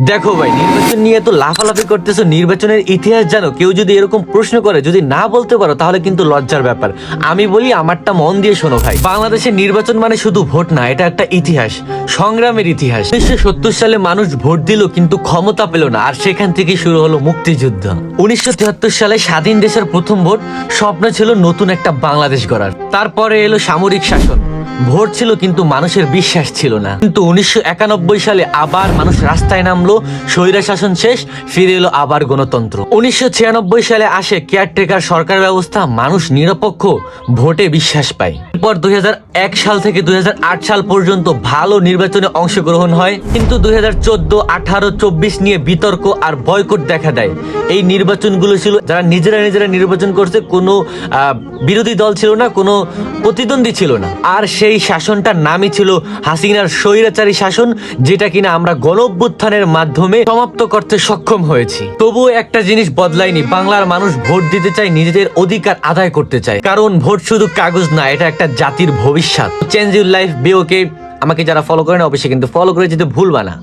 দেখো ভাই, নির্বাচন নিয়ে তো লাফালাফি করতেছো, নির্বাচনের ইতিহাস জানো? কেউ যদি এরকম প্রশ্ন করে, যদি না বলতে পারো তাহলে কিন্তু লজ্জার ব্যাপার। আমি বলি আমারটা মন দিয়ে শোনো ভাই। বাংলাদেশের নির্বাচন মানে শুধু ভোট না, এটা একটা ইতিহাস, সংগ্রামের ইতিহাস। 1970 সালে মানুষ ভোট দিল কিন্তু ক্ষমতা পেল না, আর সেখান থেকে শুরু হলো মুক্তিযুদ্ধ। 1973 সালে স্বাধীন দেশের প্রথম ভোট, স্বপ্ন ছিল নতুন একটা বাংলাদেশ গড়ার। তারপরে এলো সামরিক শাসন, ভোট ছিল কিন্তু মানুষের বিশ্বাস ছিল না। কিন্তু 1991 সালে আবার মানুষ রাস্তায় নামলো, স্বৈরা শাসন শেষ, ফিরে এলো আবার গণতন্ত্র। 1996 সালে আসে কেয়ারটেকার সরকার ব্যবস্থা, মানুষ নিরপেক্ষ ভোটে বিশ্বাস পায়। এরপর 2001 সাল থেকে 2008 সাল পর্যন্ত ভালো নির্বাচনে অংশগ্রহণ হয়, কিন্তু 2014, 18, 24 নিয়ে বিতর্ক আর বয়কট দেখা দেয়। এই নির্বাচনগুলো ছিল যারা নিজেরা নির্বাচন করছে, কোনো বিরোধী দল ছিল না, কোনো প্রতিদ্বন্দ্বী ছিল না। আর সেই শাসনটার নামই ছিল হাসিনার স্বৈরাচারী শাসন, যেটা কিনা আমরা গণ-অভ্যুত্থানের মাধ্যমে সমাপ্ত করতে সক্ষম হয়েছি। তবুও একটা জিনিস বদলায়নি, বাংলার মানুষ ভোট দিতে চায়, নিজেদের অধিকার আদায় করতে চায়। কারণ ভোট শুধু কাগজ না, এটা একটা জাতির ভবিষ্যৎ। চেঞ্জ ইউর লাইফ, বি ওকে। আমাকে যারা ফলো করে না অবশ্যই কিন্তু ফলো করে যেতে ভুলবা না।